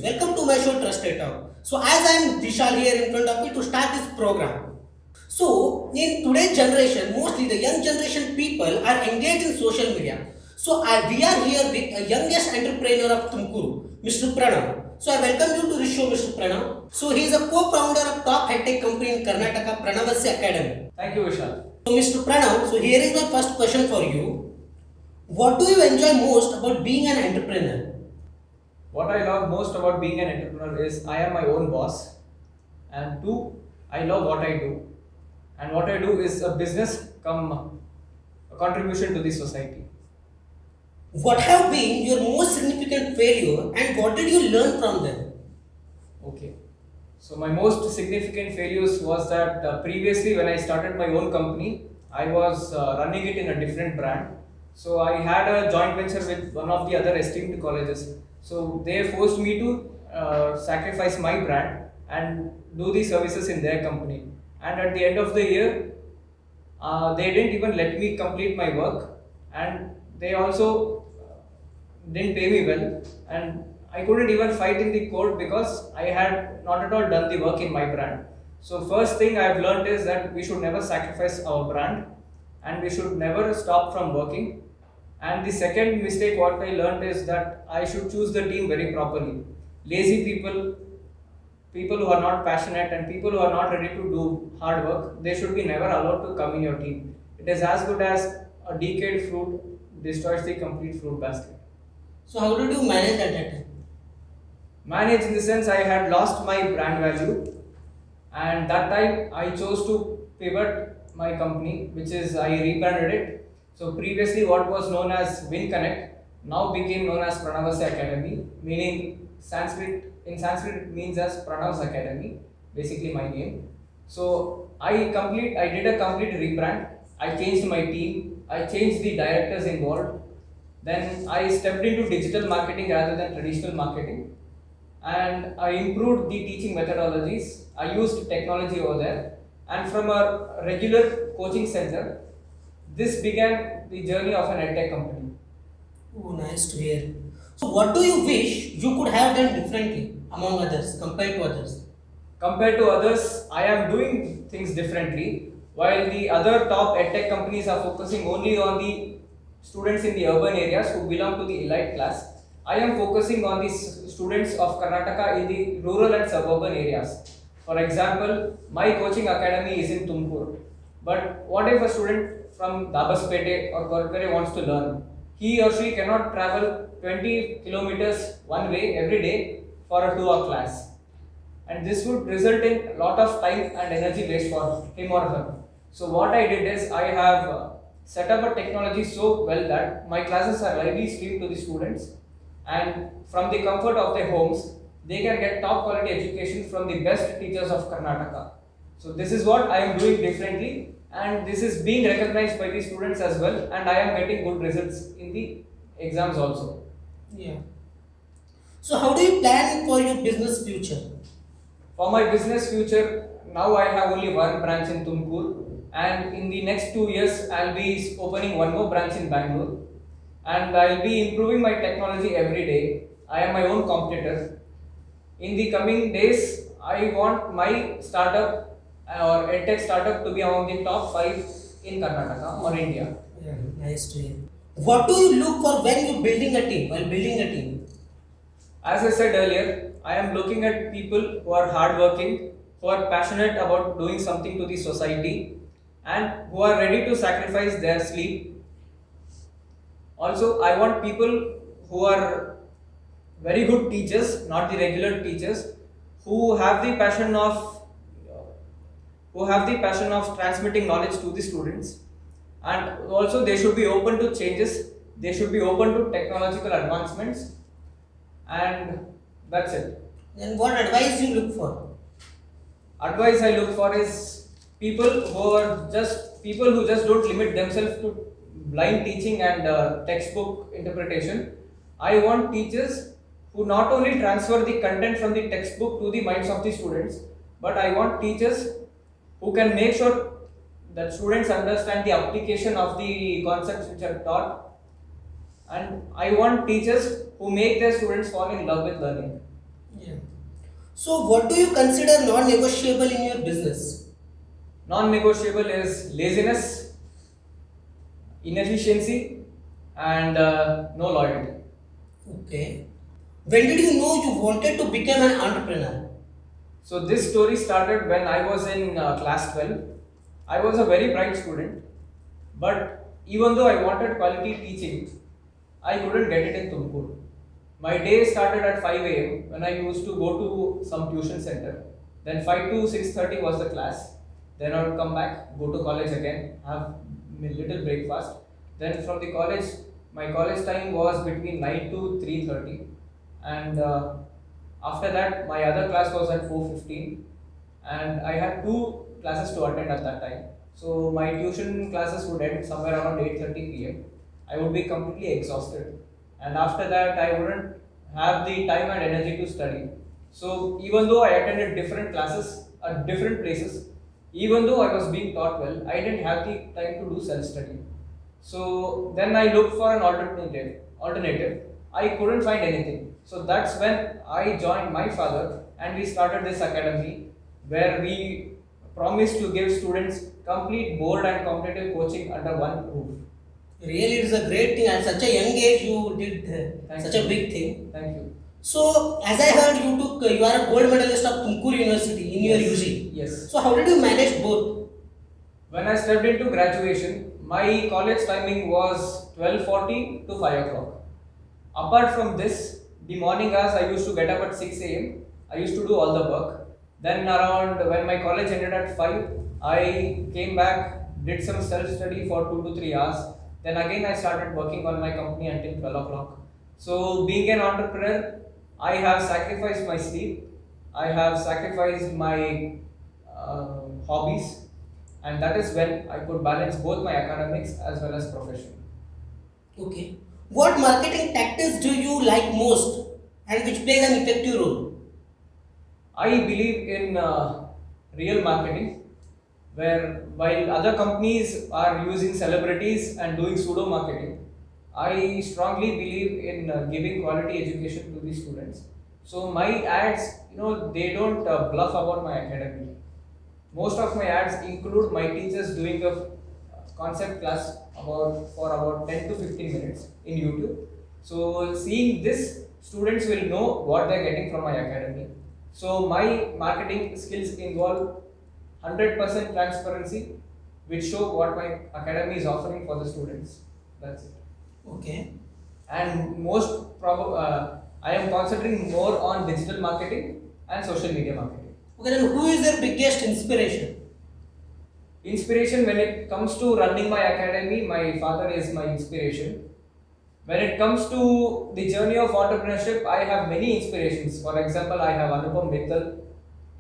guys, welcome to my show Trusted Talk. So as I am Vishal here in front of me to start this program. So in today's generation, mostly the young generation people are engaged in social media. So we are here with a youngest entrepreneur of Tumkur, Mr. Pranav. So I welcome you to the show, Mr. Pranav. So he is a co-founder of top high tech company in Karnataka, Pranavasya Academy. Thank you, Vishal. So Mr. Pranav, so here is my first question for you. What do you enjoy most about being an entrepreneur? What I love most about being an entrepreneur is I am my own boss, and two, I love what I do, and what I do is a business come a contribution to the society. What have been your most significant failure and what did you learn from them? Okay. So my most significant failures was that previously when I started my own company, I was running it in a different brand. So I had a joint venture with one of the other esteemed colleges. So they forced me to sacrifice my brand and do the services in their company. And at the end of the year, they didn't even let me complete my work, and they also didn't pay me well. And I couldn't even fight in the court because I had not at all done the work in my brand. So first thing I've learned is that we should never sacrifice our brand and we should never stop from working. And the second mistake what I learned is that I should choose the team very properly. Lazy people, people who are not passionate and people who are not ready to do hard work, they should be never allowed to come in your team. It is as good as a decayed fruit destroys the complete fruit basket. So how did you manage at that time? Manage in the sense I had lost my brand value, and that time I chose to pivot my company, which is I rebranded it. So previously what was known as Win Connect now became known as Pranavasya Academy, meaning Sanskrit it means as Pranav's Academy, basically my name. So I did a complete rebrand. I changed my team, I changed the directors involved. Then I stepped into digital marketing rather than traditional marketing, and I improved the teaching methodologies. I used technology over there, and from a regular coaching center, this began the journey of an edtech company. Oh, nice to hear. So what do you wish you could have done differently among others, compared to others? Compared to others, I am doing things differently, while the other top edtech companies are focusing only on the students in the urban areas who belong to the elite class. I am focusing on the students of Karnataka in the rural and suburban areas. For example, my coaching academy is in Tumkur. But what if a student from Dabaspete or Korkare wants to learn? He or she cannot travel 20 kilometers one way every day for a 2-hour class. And this would result in a lot of time and energy waste for him or her. So what I did is I have set up a technology so well that my classes are lively streamed to the students, and from the comfort of their homes, they can get top quality education from the best teachers of Karnataka. So this is what I am doing differently, and this is being recognized by the students as well, and I am getting good results in the exams also. Yeah. So how do you plan for your business future? For my business future, now I have only one branch in Tumkur, and in the next 2 years I'll be opening one more branch in Bangalore, and I'll be improving my technology every day. I am my own competitor. In the coming days, I want my startup or edtech startup to be among the top 5 in Karnataka or India. Yeah, nice to hear. What do you look for when you're building a team, while building a team? As I said earlier, I am looking at people who are hardworking, who are passionate about doing something to the society, and who are ready to sacrifice their sleep. Also, I want people who are very good teachers, not the regular teachers, who have the passion of transmitting knowledge to the students, and also they should be open to changes, they should be open to technological advancements, and that's it. And what advice you look for? Advice I look for is people who just don't limit themselves to blind teaching and textbook interpretation. I want teachers who not only transfer the content from the textbook to the minds of the students, but I want teachers who can make sure that students understand the application of the concepts which are taught, and I want teachers who make their students fall in love with learning. Yeah. So, what do you consider non-negotiable in your business? Non-negotiable is laziness, inefficiency, and no loyalty. Okay. When did you know you wanted to become an entrepreneur? So this story started when I was in class 12. I was a very bright student, but even though I wanted quality teaching, I couldn't get it in Tumkur. My day started at 5 a.m. when I used to go to some tuition center. Then 5 to 6:30 was the class. Then I would come back, go to college again, have a little breakfast. Then from the college, my college time was between 9 to 3:30, and after that my other class was at 4:15, and I had two classes to attend at that time. So my tuition classes would end somewhere around 8:30 p.m. I would be completely exhausted, and after that I wouldn't have the time and energy to study. So even though I attended different classes at different places, even though I was being taught well, I didn't have the time to do self-study. So then I looked for an alternative. I couldn't find anything. So that's when I joined my father and we started this academy where we promised to give students complete board and competitive coaching under one roof. Really, it is a great thing. At such a young age, you did such a big thing. Thank you. So, as I heard, you are a gold medalist of Tumkur University in your Yes. UG. Yes. So, how did you manage both? When I stepped into graduation, my college timing was 12:40 to 5 o'clock. Apart from this, the morning hours I used to get up at 6 a.m. I used to do all the work. Then around when my college ended at 5, I came back, did some self-study for 2 to 3 hours. Then again I started working on my company until 12 o'clock. So being an entrepreneur, I have sacrificed my sleep, I have sacrificed my hobbies, and that is when I could balance both my academics as well as profession. Okay. What marketing tactics do you like most and which plays an effective role? I believe in real marketing, where while other companies are using celebrities and doing pseudo marketing, I strongly believe in giving quality education to the students. So my ads, they don't bluff about my academy. Most of my ads include my teachers doing a concept class about 10 to 15 minutes in YouTube. So seeing this, students will know what they're getting from my academy. So my marketing skills involve 100% transparency, which show what my academy is offering for the students. That's it. Okay. And I am concentrating more on digital marketing and social media marketing. Okay, then who is your biggest inspiration? Inspiration, when it comes to running my academy, my father is my inspiration. When it comes to the journey of entrepreneurship, I have many inspirations. For example, I have Anupam Mittal,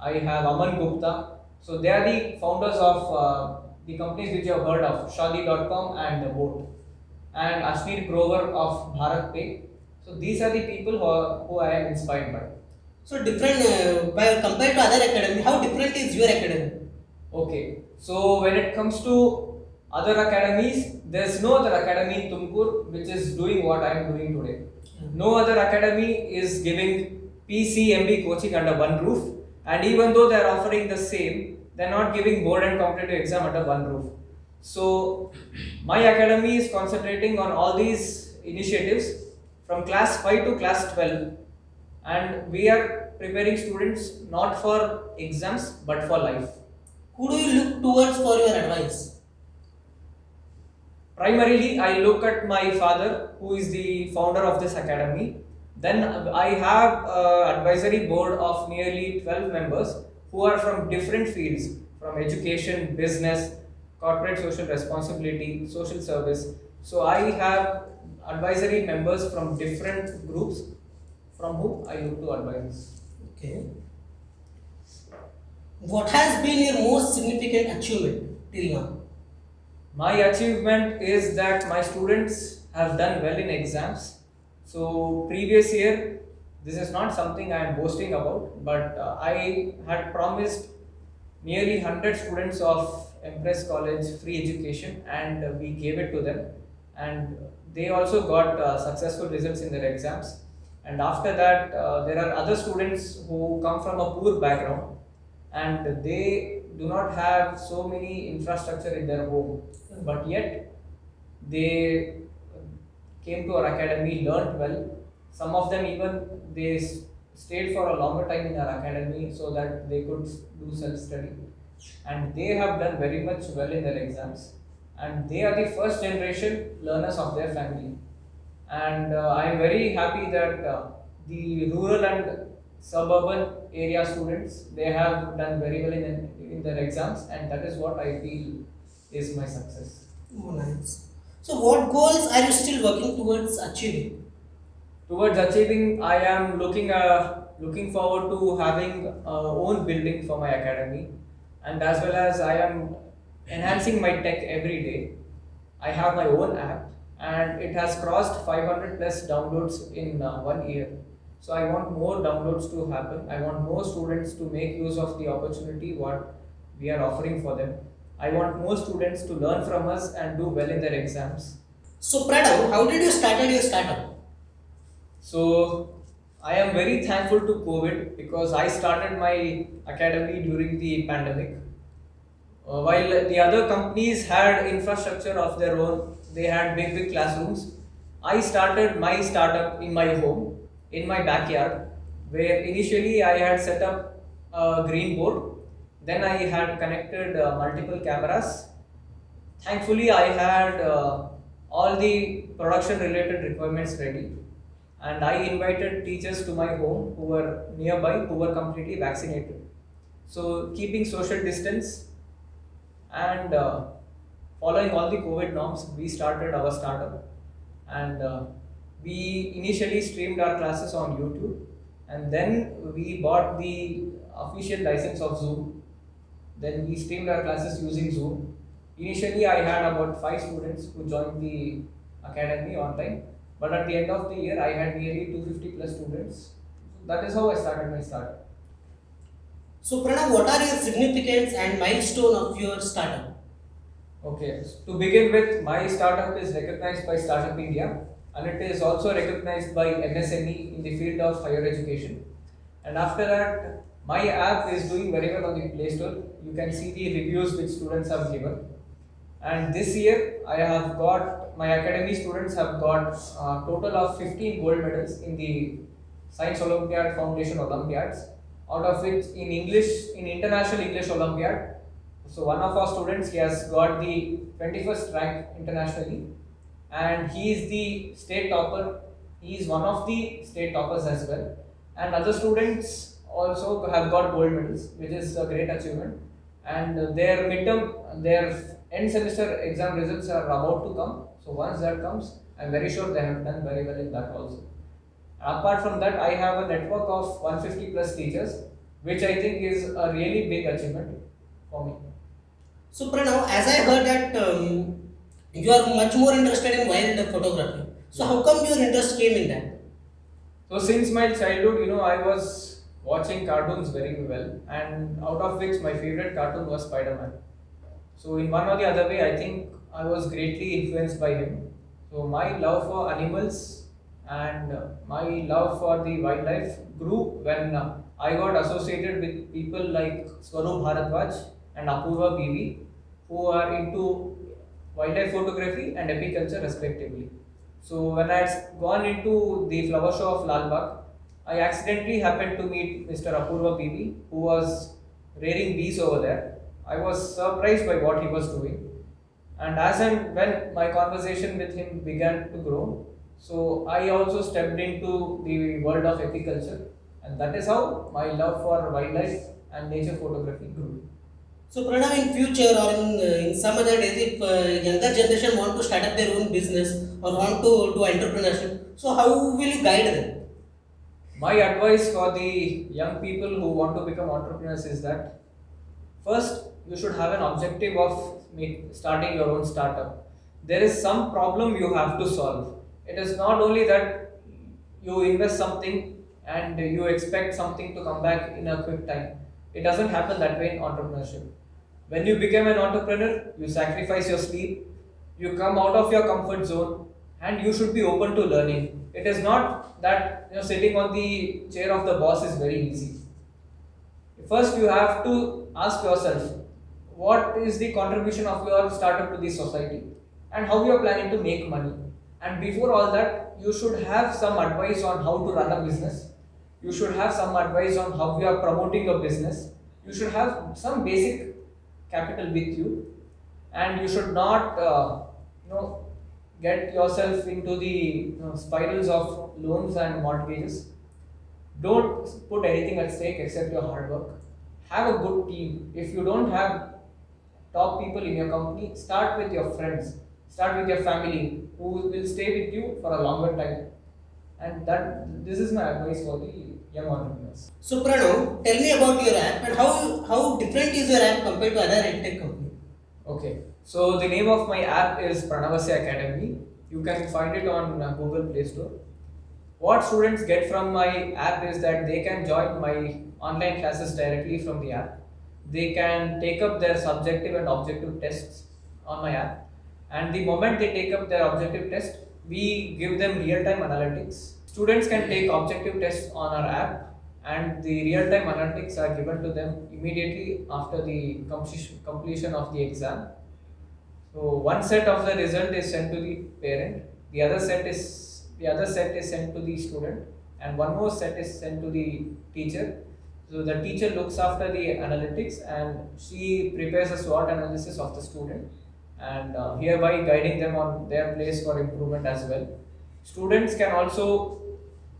I have Aman Gupta. So they are the founders of the companies which you have heard of, Shadi.com and Boat, and Ashneer Grover of Bharat Pay. So these are the people who I am inspired by. So different by compared to other academy, how different is your academy? Okay, so when it comes to other academies, there's no other academy in Tumkur which is doing what I am doing today. No other academy is giving PCMB coaching under one roof, and even though they are offering the same, they're not giving board and competitive exam under one roof. So my academy is concentrating on all these initiatives from class 5 to class 12, and we are preparing students not for exams but for life. Who do you look towards for your advice? Primarily, I look at my father, who is the founder of this academy. Then I have an advisory board of nearly 12 members who are from different fields, from education, business, corporate social responsibility, social service. So I have advisory members from different groups from whom I look to advise. Okay. What has been your most significant achievement till now? My achievement is that my students have done well in exams. So previous year, this is not something I am boasting about, but I had promised nearly 100 students of Empress College free education, and we gave it to them, and they also got successful results in their exams. And after that, there are other students who come from a poor background and they do not have so many infrastructure in their home, but yet they came to our academy, learnt well. Some of them even stayed for a longer time in our academy so that they could do self-study, and they have done very much well in their exams. And they are the first generation learners of their family. And I am very happy that the rural and suburban area students, they have done very well in their exams, and that is what I feel is my success. Oh, nice. So, what goals are you still working towards achieving? Towards achieving, I am looking forward to having own building for my academy, and as well as I am enhancing my tech every day. I have my own app, and it has crossed 500 plus downloads in 1 year. So I want more downloads to happen. I want more students to make use of the opportunity what we are offering for them. I want more students to learn from us and do well in their exams. So, Pranav, how did you started your startup? So I am very thankful to COVID because I started my academy during the pandemic. While the other companies had infrastructure of their own, they had big classrooms. I started my startup in my home, in my backyard, where initially I had set up a green board. Then I had connected multiple cameras. Thankfully, I had all the production related requirements ready, and I invited teachers to my home who were nearby, who were completely vaccinated. So, keeping social distance and following all the COVID norms, we started our startup, and we initially streamed our classes on YouTube, and then we bought the official license of Zoom. Then we streamed our classes using Zoom. Initially, I had about 5 students who joined the academy online, but at the end of the year, I had nearly 250 plus students. That is how I started my startup. So, Pranav, what are your significance and milestone of your startup? Okay, so to begin with, my startup is recognized by Startup India, and it is also recognized by MSME in the field of higher education. And after that, my app is doing very well on the Play Store. You can see the reviews which students have given. And this year, my academy students have got a total of 15 gold medals in the Science Olympiad Foundation Olympiads, out of which in International English Olympiad. So one of our students, he has got the 21st rank internationally, and he is the state topper. He is one of the state toppers as well. And other students also have got gold medals, which is a great achievement. And their end semester exam results are about to come. So once that comes, I'm very sure they have done very well in that also. Apart from that, I have a network of 150 plus teachers, which I think is a really big achievement for me. So, Pranav, as I heard that you are much more interested in wild photography. So, how come your interest came in that? So since my childhood, I was watching cartoons very well, and out of which my favorite cartoon was Spider-Man. So in one or the other way, I think I was greatly influenced by him. So my love for animals and my love for the wildlife grew when I got associated with people like Swaroop Bharadwaj and Apurva BV, who are into wildlife photography and apiculture respectively. So when I had gone into the flower show of Lal Bagh, I accidentally happened to meet Mr. Apurva BV, who was rearing bees over there. I was surprised by what he was doing. And as and when my conversation with him began to grow, so I also stepped into the world of apiculture, and that is how my love for wildlife and nature photography grew. So, Pranav, in future or in some other days, if younger generation want to start up their own business or want to do entrepreneurship, so how will you guide them? My advice for the young people who want to become entrepreneurs is that first you should have an objective of starting your own startup. There is some problem you have to solve. It is not only that you invest something and you expect something to come back in a quick time. It doesn't happen that way in entrepreneurship. When you become an entrepreneur, you sacrifice your sleep, you come out of your comfort zone, and you should be open to learning. It is not that sitting on the chair of the boss is very easy. First, you have to ask yourself what is the contribution of your startup to the society and how you are planning to make money. And before all that, you should have some advice on how to run a business. You should have some advice on how you are promoting your business. You should have some basic capital with you, and you should not, get yourself into the spirals of loans and mortgages. Don't put anything at stake except your hard work. Have a good team. If you don't have top people in your company, start with your friends, start with your family who will stay with you for a longer time. And that this is my advice for the young entrepreneurs. So Pranav, tell me about your app and how different is your app compared to other edtech company? Okay, so the name of my app is Pranavasya Academy. You can find it on Google Play Store. What students get from my app is that they can join my online classes directly from the app. They can take up their subjective and objective tests on my app. And the moment they take up their objective test, we give them real-time analytics. Students can take objective tests on our app, and the real-time analytics are given to them immediately after the completion of the exam. So one set of the result is sent to the parent, the other set is sent to the student, and one more set is sent to the teacher. So the teacher looks after the analytics and she prepares a SWOT analysis of the student, and hereby guiding them on their place for improvement as well. Students can also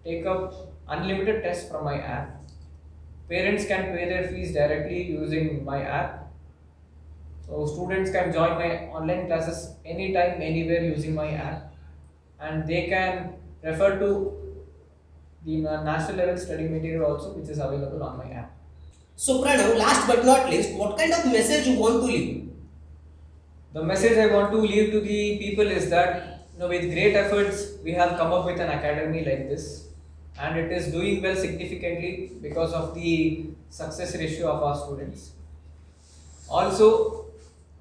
take up unlimited tests from my app. Parents can pay their fees directly using my app. So students can join my online classes anytime, anywhere using my app, and they can refer to the national level study material also, which is available on my app. So Pranav, last but not least, what kind of message you want to leave? The message I want to leave to the people is that with great efforts we have come up with an academy like this, and it is doing well significantly because of the success ratio of our students. Also,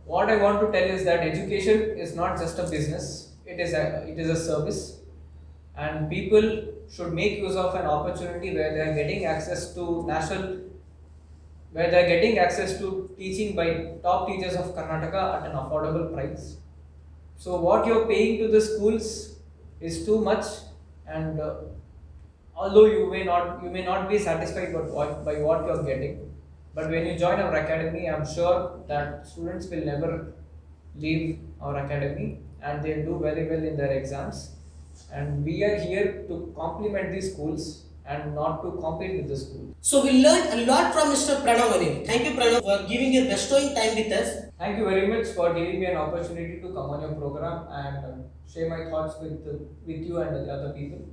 what I want to tell is that education is not just a business; it is a service, and people should make use of an opportunity where they are getting access to teaching by top teachers of Karnataka at an affordable price. So what you're paying to the schools is too much, and although you may not be satisfied by what you're getting, but when you join our academy, I'm sure that students will never leave our academy and they'll do very well in their exams. And we are here to complement these schools and not to compete with the school. So we learned a lot from Mr. Pranav Anirudh. Thank you Pranav for giving your bestowing time with us. Thank you very much for giving me an opportunity to come on your program and share my thoughts with you and the other people.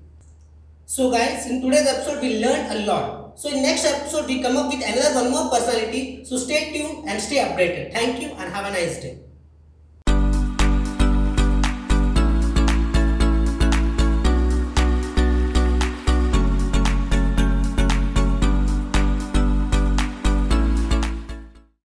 So guys, in today's episode we learned a lot. So in next episode we come up with another one more personality. So stay tuned and stay updated. Thank you and have a nice day.